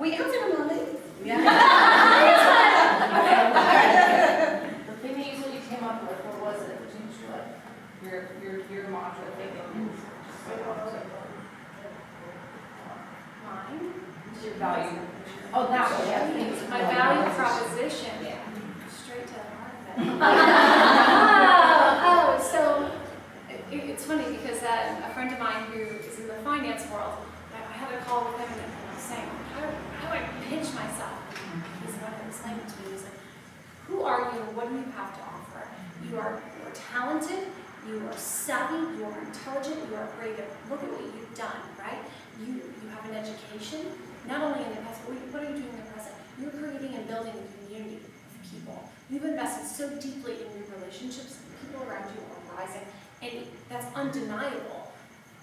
We answered them already. Yeah. The thing that you came up with, what was it? Your mantra thinking. Mine? It's your value. Oh, that one. Yeah. My value proposition. Yeah. Straight to the heart of it. So it's funny because a friend of mine who is in the finance world, I had a call with him and I was saying, how do I pitch myself? He's the one that explained it to me. He's like, who are you? What do you have to offer? You are talented. You are savvy, you are intelligent, you are creative. Look at what you've done, right? You have an education, not only in the past, but what are you doing in the present? You're creating and building a community of people. You've invested so deeply in your relationships, people around you are rising, and that's undeniable.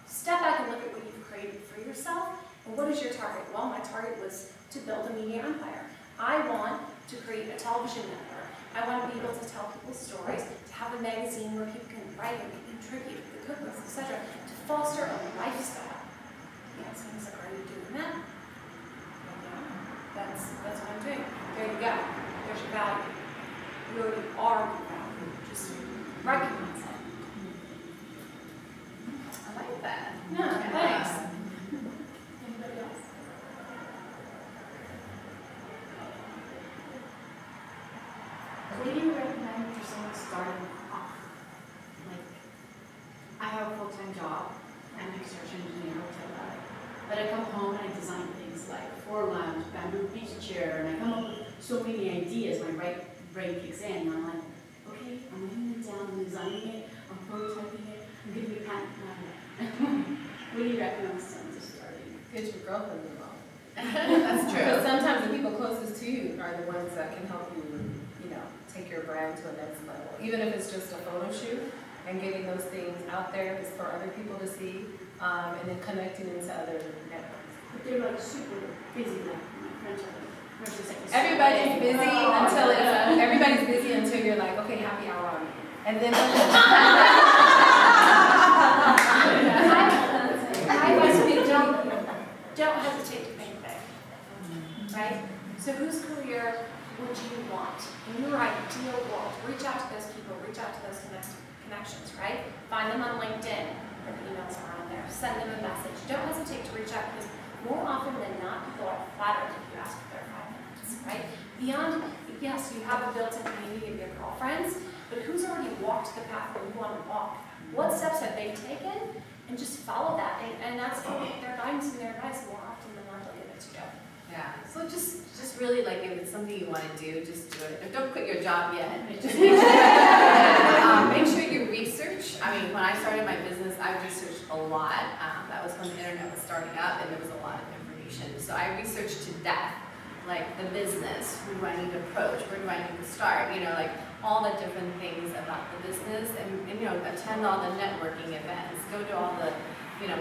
Step back and look at what you've created for yourself, and what is your target? Well, my target was to build a media empire. I want to create a television network. I want to be able to tell people stories, to have a magazine where people can write and contribute, the cookbooks, etc., to foster a lifestyle. Yeah, so he's like, are you doing that? Yeah, that's what I'm doing. There you go. There's your value. You already are your value. Just recognize it. I like that. Yeah, thanks. Anybody else? What do you recommend for someone starting off? Like, I have a full-time job. I'm an construction engineer, whatever. But I come home and I design things like floor lounge, bamboo beach chair, and I come up with so many ideas. My right brain kicks in, and I'm like, okay, I'm writing it down, I'm designing it, I'm prototyping it, I'm giving it a patent. What do you recommend someone just starting? Get your girlfriend involved. That's true. Because sometimes the people closest to you are the ones that can help you, take your brand to a next level. Even if it's just a photo shoot and getting those things out there is for other people to see, and then connecting into other networks. But they're like super busy, like my friends are like, Everybody's busy until you're like, okay, happy hour on me. And then I advise you don't hesitate to think big, right? So whose career would you want in your ideal world? Reach out to those people, reach out to those connections, right? Find them on LinkedIn, or the emails are on there. Send them a message. Don't hesitate to reach out because more often than not, people are flattered if you ask for their 5 minutes, right? Beyond, yes, you have a built-in community of your girlfriends, but who's already walked the path where you want to walk? What steps have they taken? And just follow that, and that's their guidance and their advice. More often than not, they'll give it to you. Yeah. So just really like if it's something you want to do, just do it. Don't quit your job yet. Just make sure you research. I mean, when I started my business, I researched a lot. That was when the internet was starting up, and there was a lot of information. So I researched to death, like the business. Who do I need to approach? Where do I need to start? Like all the different things about the business, and attend all the networking events. Go to all the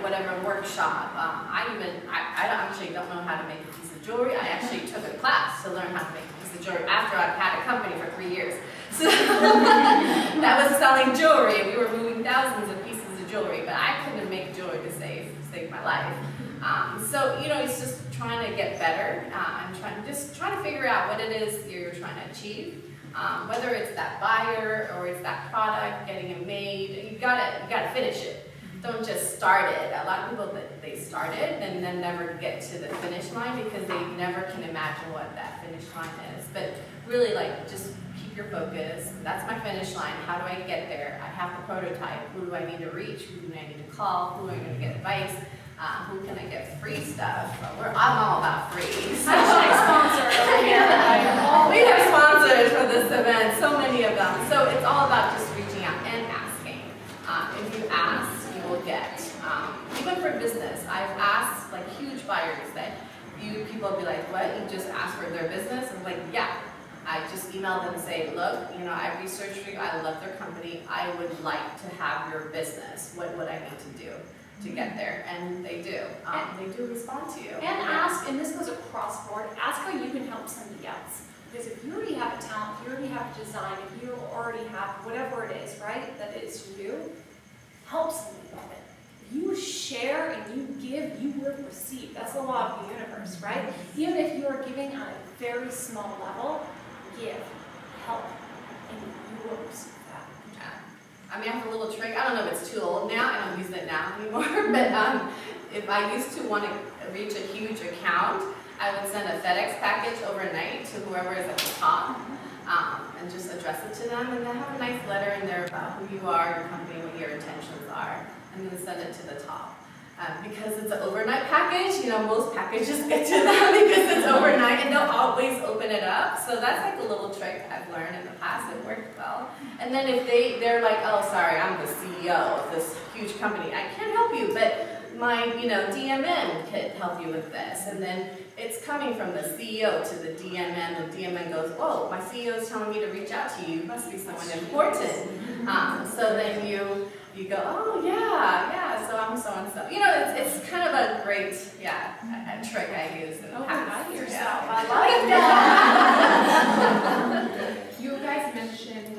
whatever workshop. I actually don't know how to make a piece of jewelry. I actually took a class to learn how to make a piece of jewelry after I've had a company for 3 years. So that was selling jewelry, and we were moving thousands of pieces of jewelry, but I couldn't make jewelry to save my life. So it's just trying to get better and trying to figure out what it is you're trying to achieve. Whether it's that buyer or it's that product, getting it made, you gotta finish it. Don't just start it. A lot of people they start it and then never get to the finish line because they never can imagine what that finish line is. But really, just keep your focus. That's my finish line. How do I get there? I have the prototype. Who do I need to reach? Who do I need to call? Who am I going to get advice? Who can I get free stuff? I'm all about free. Sponsor over here. We have sponsors for this event, so many of them. So it's all about just reaching out and asking. If you ask, you will get. Even for business, I've asked huge buyers that people will be like, what? You just asked for their business? I'm like, yeah. I just email them and say, look, I researched for you. I love their company. I would like to have your business. What would I need to do to get there? And they do. They do respond to you. And ask, and this goes across board, ask how you can help somebody else. Because if you already have a talent, if you already have a design, if you already have whatever it is, right, that is you, help somebody with it. If you share and you give, you will receive. That's the law of the universe, right? Even if you are giving on a very small level, give, help, and you will receive that. I mean, I have a little trick. I don't know if it's too old now. I don't use it now anymore. But if I used to want to reach a huge account, I would send a FedEx package overnight to whoever is at the top, and just address it to them. And then have a nice letter in there about who you are, your company, what your intentions are, and then send it to the top. Because it's an overnight package, you know, most packages get to them because it's overnight and they'll always open it up. So that's like a little trick I've learned in the past. It worked well. And then if they're like, oh, sorry, I'm the CEO of this huge company. I can't help you, but my, DMN could help you with this. And then it's coming from the CEO to the DMN. The DMN goes, oh, my CEO is telling me to reach out to you. You must be someone important. So then you go, oh, yeah, so I'm so-and-so. It's kind of a great, a trick I use in the past. Overnight yourself. Yeah. I like that. You guys mentioned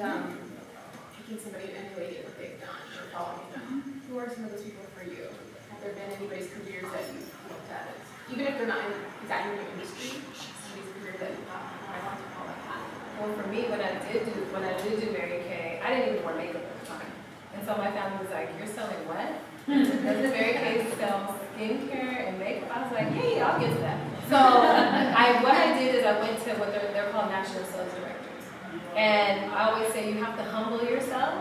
picking somebody to emulate what they've done or following them. Who are some of those people for you? Have there been anybody's careers that you've looked at as, even if they're not exactly in your industry, somebody's career that you thought, I want to follow that? Well, for me, when I did do Mary Kay, I didn't even wear makeup at the time. And so my family was like, you're selling what? Doesn't Mary Kay sell skincare and makeup? I was like, yeah, I'll get to that. So what I did is I went to what they're called national sales directors. And I always say you have to humble yourself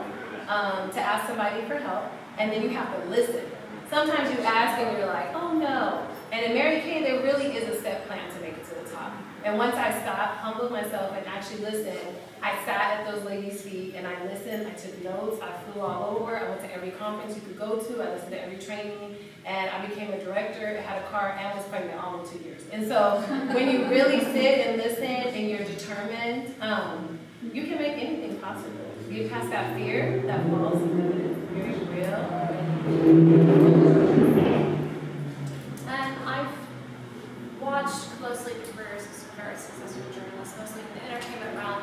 to ask somebody for help, and then you have to listen. Sometimes you ask and you're like, oh no. And in Mary Kay, there really is a set plan to make it to the top. And once I stopped, humbled myself, and actually listened, I sat at those ladies' feet and I listened, I took notes, I flew all over, I went to every conference you could go to, I listened to every training, and I became a director, had a car, and was pregnant all in 2 years. And so when you really sit and listen and you're determined, you can make anything possible. You get past that fear, that false evidence, very real. And I've watched closely the careers of some very successful journalists, mostly in the entertainment realm.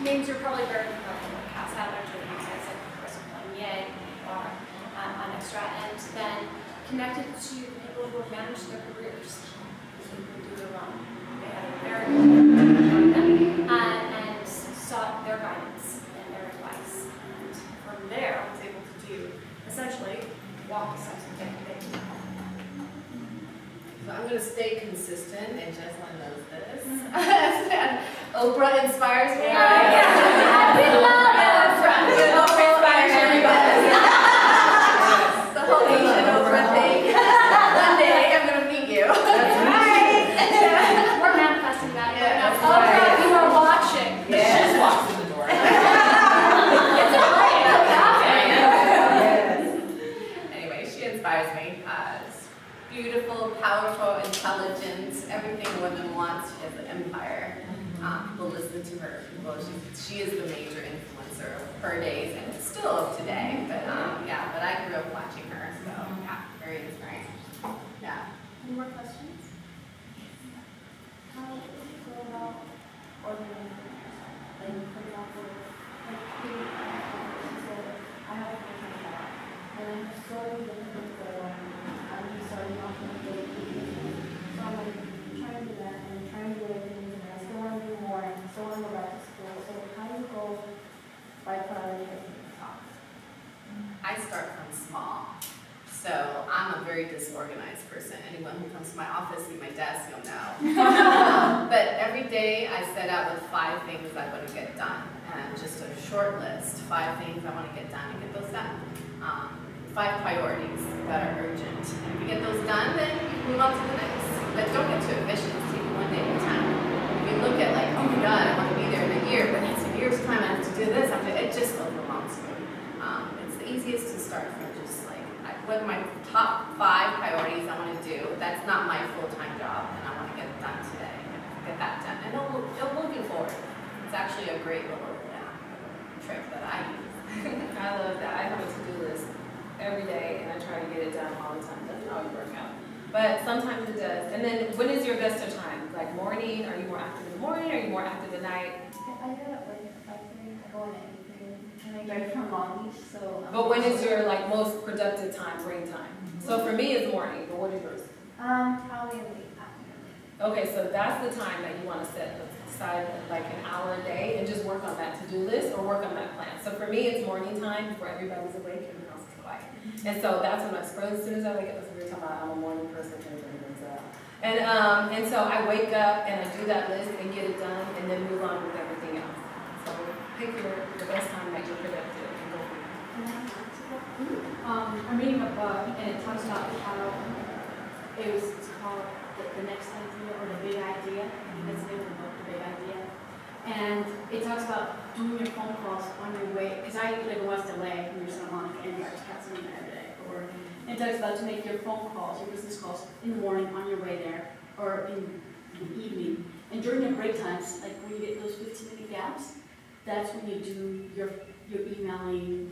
Names you're probably very familiar with, Cass Adler, guys like Jezlan Moyet, or on Extra, and then connected to people who have managed their careers, who do their own. They had a very good and sought their guidance and their advice. And from there, I was able to do essentially walk the steps of getting things done. So I'm going to stay consistent, and Jezlan knows this. Oprah inspires me. We love Oprah. Oprah inspires everybody. The whole Asian Oprah thing. One day I'm going to meet you. That's right. We're manifesting that. Yeah, that's Oprah, right. you are watching. Yeah. She just walks in the door. It's a great. Anyway, she inspires me. Beautiful, powerful, intelligent, everything a woman wants. She has an empire. People listen to her. She is the major influencer of her days and still of today. But but I grew up watching her, so very inspiring. Yeah. Any more questions? How do you go about organizing yourself? Like, for example, I have a full-time job, and I'm slowly looking for, I'm just starting off with a big business. So I'm like, trying to do that, and I'm trying to do everything, and I still want to do more, and I still want to go back to school. So how do you go by prioritizing the top? I start from small. So I'm a very disorganized person. Anyone who comes to my office, see my desk, you'll know. But every day I set out with 5 things I want to get done. And just a short list, 5 things I want to get done and get those done. 5 priorities that are urgent. And if you get those done, then you move on to the next. But don't get too ambitious. Take it one day at a time. If you look at like, oh my God, I want to be there in a year, but it's a year's time, I have to do this, it just overwhelms me. It's the easiest to start from just like, what are my top 5 priorities I want to do? That's not my full-time job, and I want to get it done today. Get that done. And it'll move you forward. It's actually a great little trick that I use. I love that. I have a to-do list every day, and I try to get it done all the time. Doesn't always work out, but sometimes it does. And then, when is your best of time? Like morning? Are you more active in the morning? Are you more active at night? I get up like at 5:30, I go on anything, and I get from Long Beach, so. But when is your like most productive time, brain time? So for me, it's morning. But what is yours? Probably in the afternoon, Okay, so that's the time that you want to set aside like an hour a day and just work on that to-do list or work on that plan. So for me, it's morning time before everybody's awake and the house is quiet. And so that's when I scroll. As soon as I wake up, that's what we were talking about. I'm a morning person. And so I wake up and I do that list and get it done and then move on with everything else. So pick the best time that you're productive and go for it. I'm reading a book and it talks about how it's called the next idea or the big idea. That's the name of the book, the big idea. And it talks about doing your phone calls on your way, because I live in West LA and there's Santa Monica and there's cats in there every day. It talks about to make your phone calls, your business calls in the morning on your way there or in the evening. And during your break times, like when you get those 15-minute gaps, that's when you do your emailing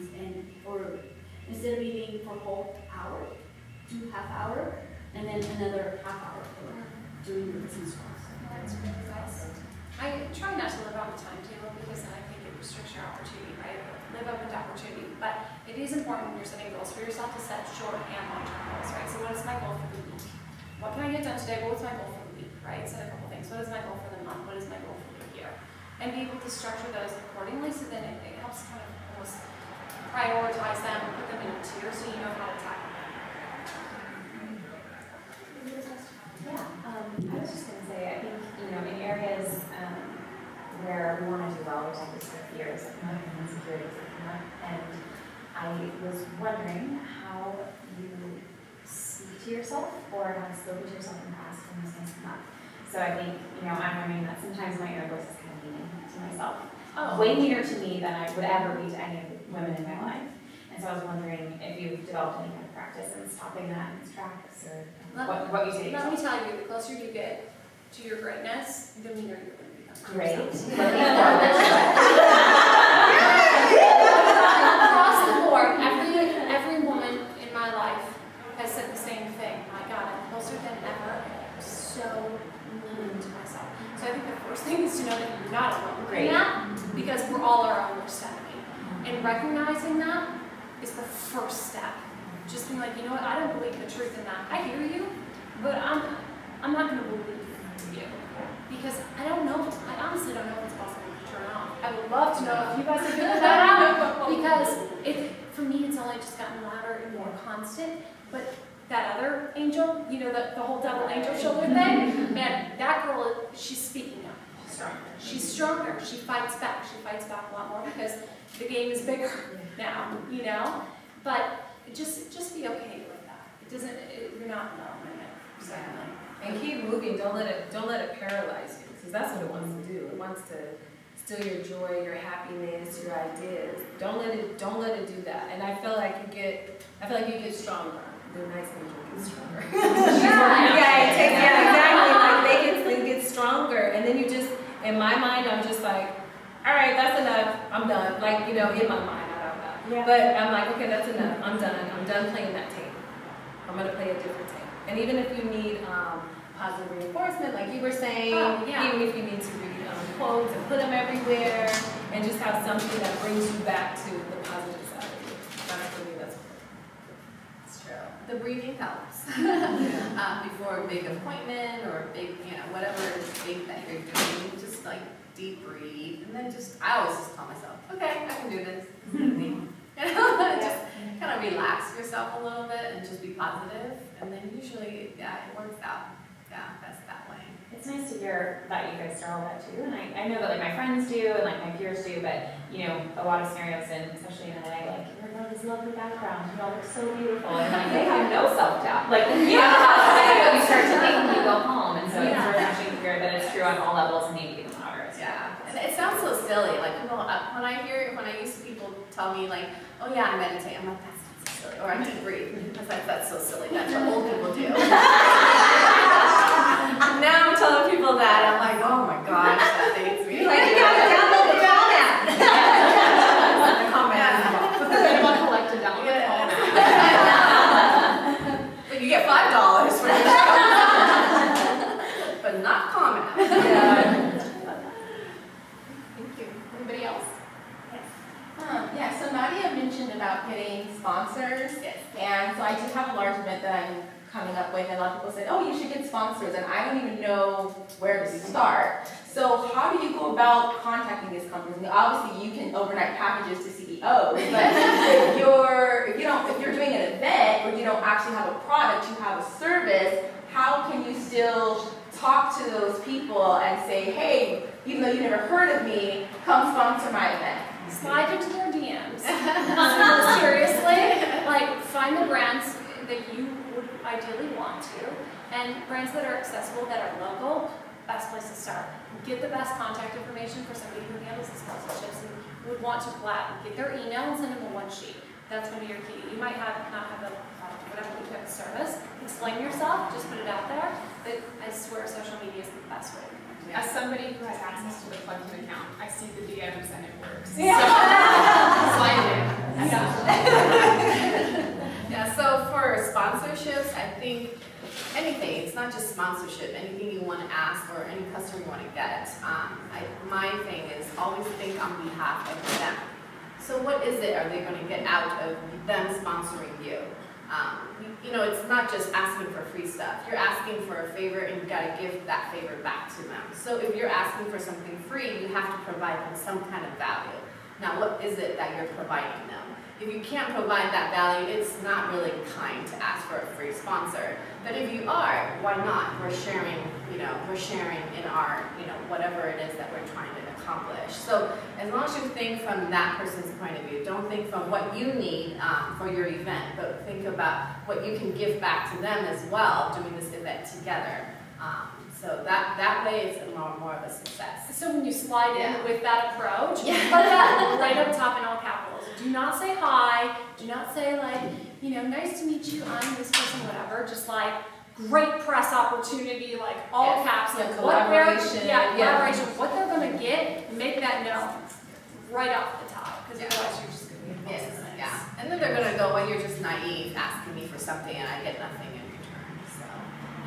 or instead of eating for a whole hour, do half hour and then another half hour for doing your business calls. That's great advice. I try not to live on a timetable because then I think it restricts your opportunity, right? Live up into opportunity. But it is important when you're setting goals for yourself to set short and long-term goals, right? So what is my goal for the week? What can I get done today? What's my goal for the week, right? Set a couple things. What is my goal for the month? What is my goal for the year? And be able to structure those accordingly so then it helps kind of almost prioritize them and put them in a tier so you know how to tackle them. Yeah, I was just going to say, I think, in areas where we want to do well, there's always the fears that come up and insecurities that come up. And I was wondering how you speak to yourself or have spoken to yourself in the past when those things come up. So I think, I'm learning that sometimes my inner voice is kind of mean to myself. Way meaner to me than I would ever be to any of the women in my life. And so I was wondering if you've developed any kind of practice in stopping that in tracks or what you say to yourself. Let me tell you, the closer you get to your greatness, the meaner you're going to become. Great. Across the board, every woman in my life has said the same thing. My God, I'm closer than ever. I'm so mean to myself. So I think the first thing is to know that you're not alone in that, because we're all our own worst enemy. And recognizing that is the first step. Just being like, you know what, I don't believe the truth in that. I hear you, but I'm not going to believe you. Because I don't know, I honestly don't know if it's possible to turn off. I would love to know if you guys have figured that out. Because for me, it's only just gotten louder and more constant. But that other angel, the whole double angel shoulder thing, man, that girl, she's speaking up. She's stronger. She fights back. She fights back a lot more because the game is bigger now, But just be okay with that. You're not alone in it, certainly. And keep moving. Don't let it paralyze you, because that's what it wants to do. It wants to steal your joy, your happiness, your ideas. Don't let it do that. And I feel like you get stronger. The nice angel gets stronger. Exactly. Like they get stronger, and then you just, in my mind, I'm just like, all right, that's enough. I'm done. Like in my mind, I don't know. Yeah. But I'm like, okay, that's enough. I'm done playing that tape. I'm gonna play a different tape. And even if you need positive reinforcement, like you were saying, even if you need to read quotes and put them everywhere, and just have something that brings you back to the positive side of you. For me, that's important. It's true. The breathing helps. Before a big appointment or a big, whatever it is big that you're doing, just like deep breathe, and then I always just tell myself, okay, I can do this. Just kind of relax yourself a little bit and just be positive, and then usually, it works out. Yeah, that's that way. It's nice to hear that you guys start all that too, and I know that like my friends do and like my peers do, but a lot of scenarios, and especially in LA, like you're in this lovely background, you all look so beautiful, and like they have no self-doubt. Like you start to think when you go home, and so it's refreshing to hear that it's true on all levels and maybe even louder. Yeah, and it sounds so silly. Like people, when I used to people tell me like, oh yeah, I meditate. I'm like, that's not so silly. Or I deep breathe. I was like, that's so silly. That's what old people do. Now I'm telling people that. I'm like, oh my gosh, that dates me. Like you gotta download the Calm app. The Calm app. Put the name on Kollectin down on the Calm app. But you get $5 for your show. But not Calm app. Thank you. Anybody else? So Nadia mentioned about getting sponsors. Yes. And so I do have a large event that I'm coming up with going, and a lot of people said, oh, you should get sponsors, and I don't even know where to start. So how do you go about contacting these companies? I mean, obviously, you can overnight packages to CEOs, but if you're doing an event where you don't actually have a product, you have a service, how can you still talk to those people and say, hey, even though you never heard of me, come sponsor my event? Slide into their DMs. Seriously, like find the brands that you would ideally want to, and brands that are accessible, that are local, best place to start. Get the best contact information for somebody who handles the sponsorships and would want to collab. Get their email and send them a one sheet. That's going to be your key. You might not have a product, whatever, you have a service. Explain yourself, just put it out there. But I swear social media is the best way. As somebody who has access to the Kollectin account, I see the DMs and it works. Yeah. So, slide in. Yeah, so for sponsorships, I think anything, it's not just sponsorship, anything you want to ask or any customer you want to get. My thing is always think on behalf of them. So what is it are they going to get out of them sponsoring you? It's not just asking for free stuff. You're asking for a favor and you've got to give that favor back to them. So if you're asking for something free, you have to provide them some kind of value. Now, what is it that you're providing them? If you can't provide that value, it's not really kind to ask for a free sponsor. But if you are, why not? We're sharing in our, whatever it is that we're trying to accomplish. So as long as you think from that person's point of view, don't think from what you need for your event, but think about what you can give back to them as well doing this event together. So that way it's more of a success. So when you slide in with that approach, put that right up top in all capitals. Do not say hi. Do not say nice to meet you, I'm this person, whatever. Just like, great press opportunity, like all caps. Like collaboration. Collaboration. What they're going to get, make that known right off the top. Because otherwise you're just going to be And then they're going to go, well, you're just naive asking me for something and I get nothing in return. So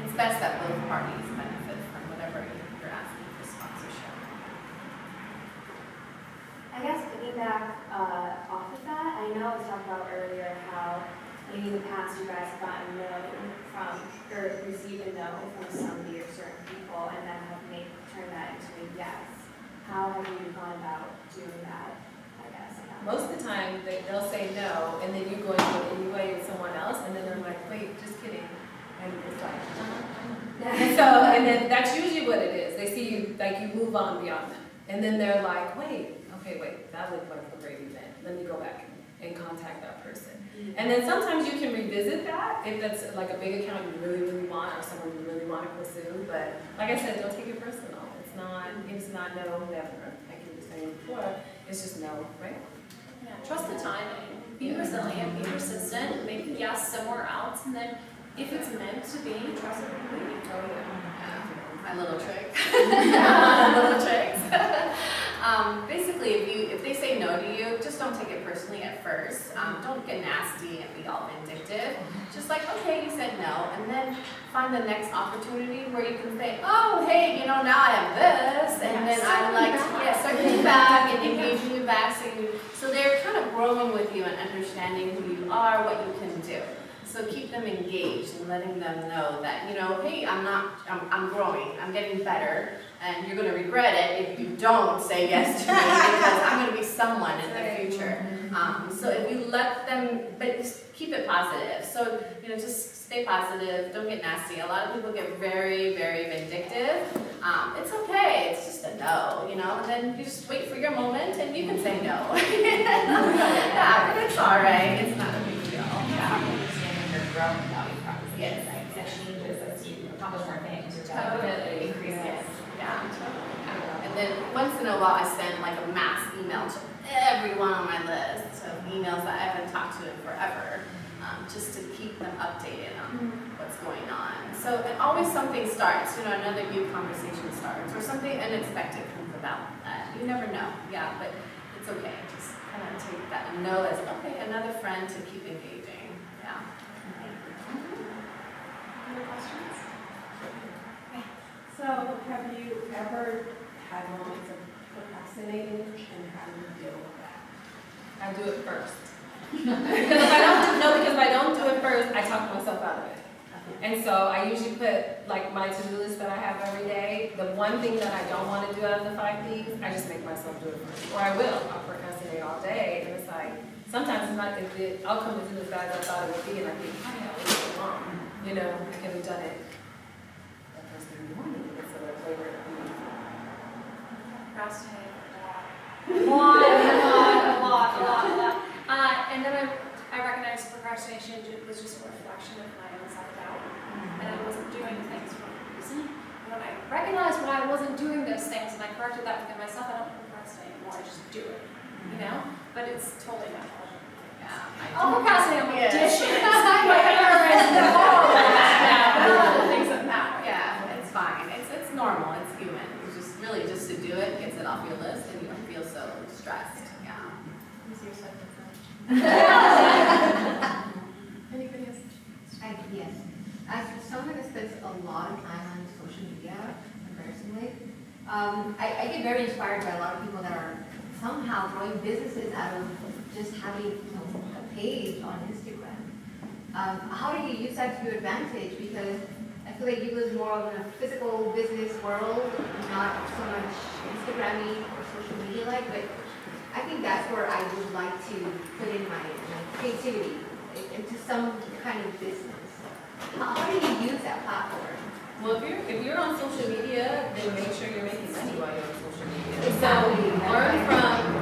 it's best that both parties benefit from whatever you're asking for sponsorship. I guess piggyback off of that, I know I was talking about earlier how maybe in the past you guys have gotten no from, or received a no from somebody or certain people and then have turned that into a yes. How have you gone about doing that, I guess? Most of the time, they'll say no, and then you go into it anyway with someone else, and then they're like, wait, just kidding. And it's like, and then that's usually what it is. They see you, like you move on beyond them. And then they're like, wait, that looked like a great event. Let me go back and contact that person. And then sometimes you can revisit that if that's like a big account you really, really want or someone you really want to pursue. But like I said, don't take it personal. It's not no, never. Like you were saying before, it's just no, right? Yeah, trust the timing. Be resilient, be persistent, make a yes somewhere else, and then if it's meant to be, trust it completely. Oh yeah. My little trick. Little tricks. Basically, if they say no to you, just don't take it personally at first. Don't get nasty and be all vindictive. Just like, okay, you said no, and then find the next opportunity where you can say, oh, hey, now I have this, and then I like, circling back and engaging you back, so they're kind of growing with you and understanding who you are, what you can do. So keep them engaged and letting them know that, hey, I'm growing, I'm getting better, and you're going to regret it if you don't say yes to me because I'm going to be someone in the future. So if you let them, but just keep it positive. So, just stay positive, don't get nasty. A lot of people get very, very vindictive. It's okay, it's just a no, and then you just wait for your moment and you can say no. Yeah, but it's all right, it's not a big deal. Yeah. Growing value proposition. Yes. Right? That changes as you accomplish more things. Your Totally. value increases. Yeah. And then once in a while I send like a mass email to everyone on my list of emails that I haven't talked to in forever, just to keep them updated on what's going on. So and always something starts, another new conversation starts or something unexpected comes about. You never know. Yeah, but it's okay. Just kind of take that no as okay, another friend to keep engaging. Yeah. Other questions? So, have you ever had moments of procrastinating and how do you deal with that? I do it first. because if I don't do it first, I talk myself out of it. And so I usually put like my to-do list that I have every day. The one thing that I don't want to do out of the 5 things, I just make myself do it first. Or I will. I'll procrastinate all day. And it's like, sometimes it's not the outcome isn't as bad as I thought it would be. And I think, oh yeah, this is wrong. You know, I could have done it that first thing in the morning instead of later in the evening. Procrastinate a lot. And then I recognized procrastination was just a reflection of my own self-doubt, and I wasn't doing things for a reason. And when I recognized when I wasn't doing those things, and I corrected that within myself, I don't procrastinate anymore. I just do it, you know. But it's totally my fault. Yeah, I'll procrastinate on my Yes. dishes, my errands, and all of that. But not the things that matter. Yeah, it's fine. It's normal. It's human. It's just really just to do it gets it off your list, and you don't feel so stressed. Yeah. Anybody else? Yes. As someone that spends a lot of time on social media, embarrassingly, I get very inspired by a lot of people that are somehow growing businesses out of just having a page on Instagram. How do you use that to your advantage? Because I feel like you live more of in a physical business world, not so much Instagram-y or social media-like, but I think that's where I would like to put in my creativity into some kind of business. How do you use that platform? Well, if you're on social media, then make sure you're making money while you're on social media. Exactly.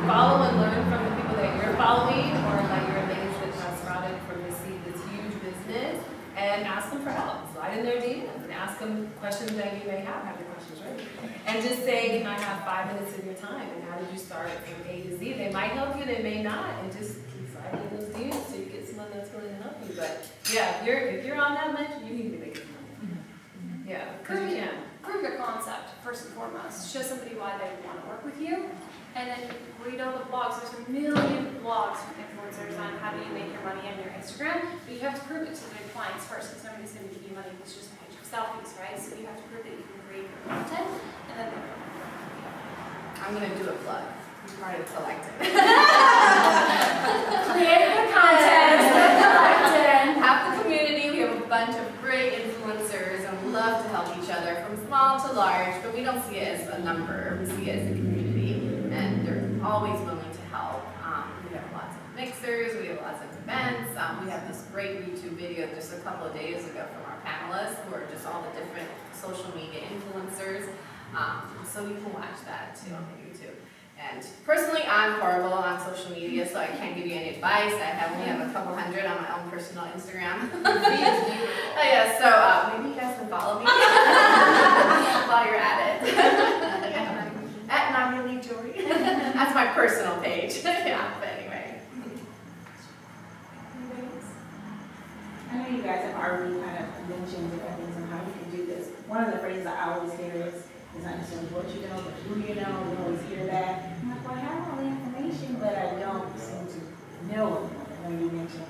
Follow and learn from the people that you're following, or like your mates that have sprouted from this huge business, and ask them for help. Slide in their DMs and ask them questions that you may have your questions ready. And just say, can I have 5 minutes of your time? And how did you start from A to Z? They might help you, they may not, and just keep sliding in those DMs so you get someone that's willing to help you. But yeah, if you're on that much, you need to be making money. Yeah, because you can. Prove your concept, first and foremost. Show somebody why they want to work with you. And then read all the blogs. There's a million blogs from influencers on how do you make your money on your Instagram. But you have to prove it to your clients first, because nobody's going to give you money with just a picture of selfies, right? So you have to prove that you can create your content. And then I'm gonna do a plug. I'm part of Kollectin. create the content. Have the community. We have a bunch of great influencers, and we love to help each other from small to large. But we don't see it as a number. We see it as a community, and they're always willing to help. We have lots of mixers. We have lots of events. We have this great YouTube video just a couple of days ago from our panelists, who are just all the different social media influencers. So you can watch that too on YouTube. And personally, I'm horrible on social media, so I can't give you any advice. I only have a couple hundred on my own personal Instagram. Yeah, so maybe you guys can follow me while you're at it. At Nadia Lee Jewelry. That's my personal page. Yeah, but anyway. I know you guys have already kind of mentioned different things on how you can do this. One of the phrases I always hear is not necessarily what you know, but who you know. We always hear that. I'm like, well, I have all the information, but I don't seem to know anyone. I know you mentioned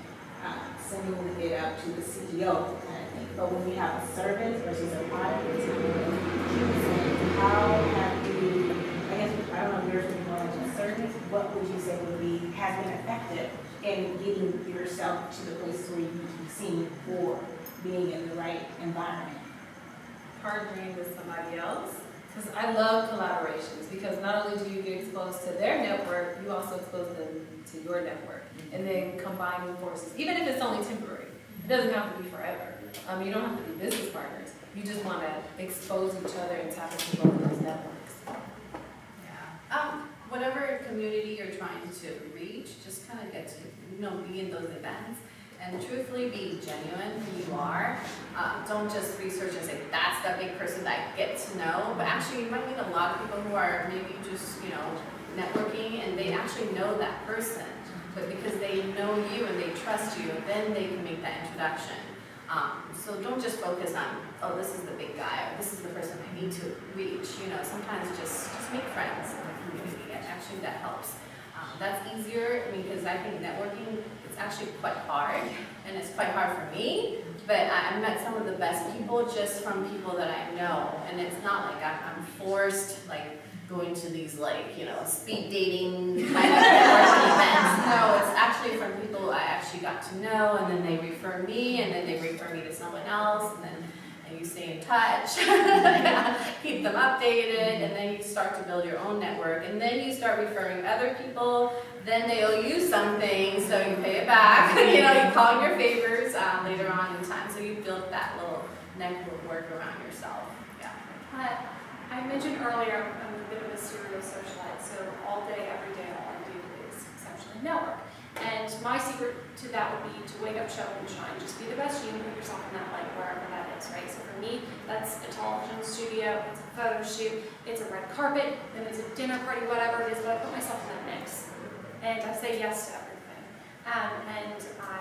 sending it out to the CEO kind of thing. But when we have a service versus a product, it's how have you, I guess, I don't know if yours would be more like a service, what would you say has been effective in getting yourself to the place where you need to be seen for being in the right environment? Partnering with somebody else. Because I love collaborations, because not only do you get exposed to their network, you also expose them to your network. And then combining forces, even if it's only temporary. It doesn't have to be forever. You don't have to be business partners. You just want to expose each other and tap into both of those networks. Yeah. Whatever community you're trying to reach, just kind of get to, be in those events. And truthfully be genuine who you are. Don't just research and say, that's that big person that I get to know. But actually, you might meet a lot of people who are maybe just, networking, and they actually know that person. But because they know you and they trust you, then they can make that introduction. So don't just focus on, oh, this is the big guy, or this is the person I need to reach. Sometimes just make friends in the community. Actually, that helps. That's easier, because I think networking, it's actually quite hard, and it's quite hard for me, but I met some of the best people just from people that I know, and it's not like I'm forced, going to these like, speed dating kind of networking events. No, it's actually from people I actually got to know, and then they refer me, and then they refer me to someone else, and then you stay in touch, keep them updated, and then you start to build your own network, and then you start referring other people, then they owe you something, so you pay it back, you call in your favors later on in time, so you build that little network around yourself. I mentioned earlier I'm a bit of a serial socialite, so all day, every day, all I do is essentially network. And my secret to that would be to wake up, show up, and shine. Just be the best you, and put yourself in that light wherever that is, right? So for me, that's a television studio, it's a photo shoot, it's a red carpet, then it's a dinner party, whatever it is, but I put myself in that mix. And I say yes to everything. And I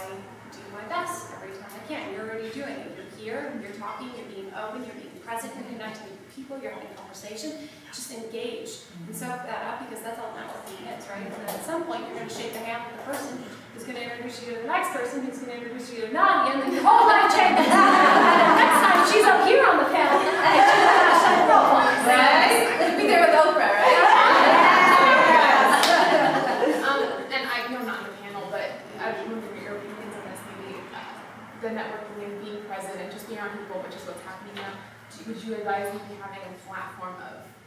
do my best every time I can. You're already doing it. You're here, you're talking, you're being open, you're being present, you're connecting with people, you're having a conversation. Just engage and soak that up, because that's all networking is, right? And then at some point, you're going to shake the hand of the person who's going to introduce you to the next person, who's going to introduce you to Nadia, and then your whole life changes. And then next time, she's up here on the panel, and she's going to shine the roll. Right? You'll be there with Oprah, right? And I know not on the panel, but I was wondering your opinions on this, maybe the networking and being present and just being around people, but just what's happening now. Would you advise maybe having a platform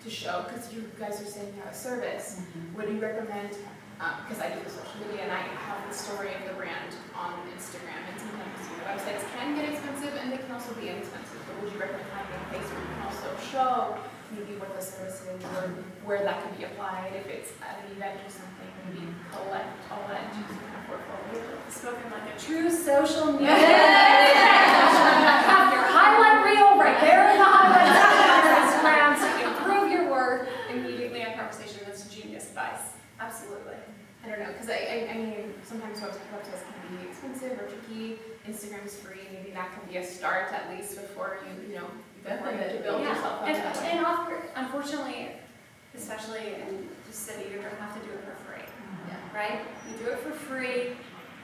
to show, because you guys are saying you have a service, would you recommend, because I do the social media and I have the story of the brand on Instagram, and sometimes websites can get expensive and they can also be inexpensive, but would you recommend having a place where you can also show maybe what the service is, or where that could be applied, if it's at an event or something, maybe collect all that into some kind of portfolio? Spoken like a true social media. Have your highlight reel right there in the highlight section of your Instagram, so you improve your work immediately on conversation. That's genius advice. Absolutely. I don't know, because I mean, sometimes websites can be expensive or tricky. Instagram is free. Maybe that can be a start at least before you to build yourself up. And unfortunately, especially in the city, you're going to have to do it for free. Right? You do it for free,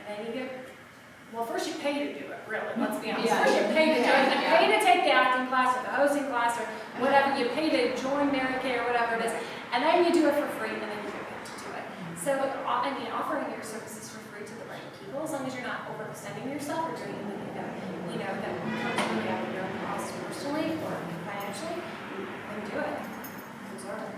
and then you get. Well, first you pay to do it, really, let's be honest. First you pay to do it, you pay to take the acting class or the hosting class or whatever, you pay to join Mary Kay or whatever it is, and then you do it for free, and then you get paid to do it. So, I mean, offering your services for free to the right people, as long as you're not overextending yourself or doing anything that, that comes really out of your own cost personally or financially, then do it. Absorb it.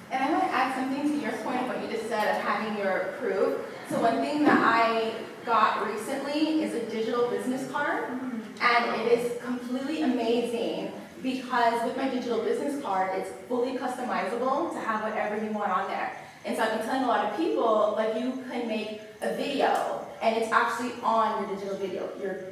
And I want to add something to your point of what you just said of having your proof. So one thing that I got recently is a digital business card, and it is completely amazing because with my digital business card, it's fully customizable to have whatever you want on there. And so I've been telling a lot of people, like, you can make a video and it's actually on your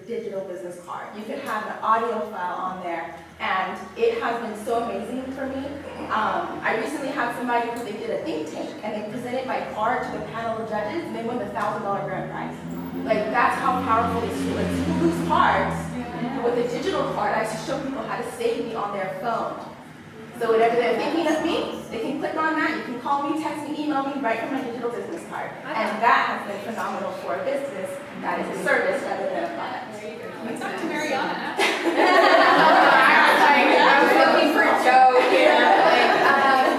digital business card. You could have an audio file on there, and it has been so amazing for me. I recently had somebody who they did a think tank, and they presented my card to the panel of judges, and they won the $1,000 grand prize. Like, that's how powerful this is. Like, people lose cards. With a digital card, I used to show people how to save me on their phone. So whatever they're thinking of me, they can click on that. You can call me, text me, email me right from my digital business card. And that has been phenomenal for a business that is a service rather than a product. There you go. Let's talk to Mariana. I was looking for Joe here.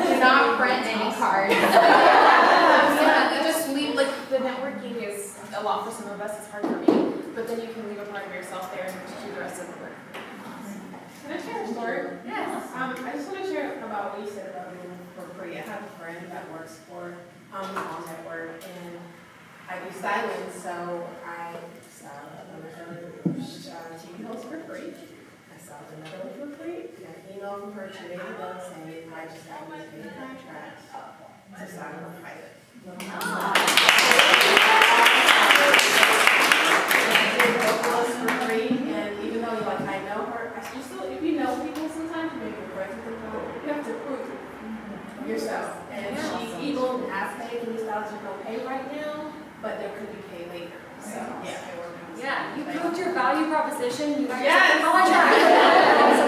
Do not print any cards. Just leave, like, the networking is a lot for some of us, it's hard for me, but then you can leave a part of yourself there and just do the rest of the work. Can I share a story? Yes. I just want to share about what you said about doing it for free. I have a friend that works for the Mall Network, and I do styling, so I styled another TV host for free. I styled another one for free. Got an email from her 2 days ago saying I just got these big contracts to style her private. For free, and even though I know her, you still, if you know people sometimes, you make a friends with them, you have to prove yourself. And she even asked, hey, can you style your no pay right now? But there could be pay later. So yeah. Yeah, you proved your value proposition, you got Yes. your contract. So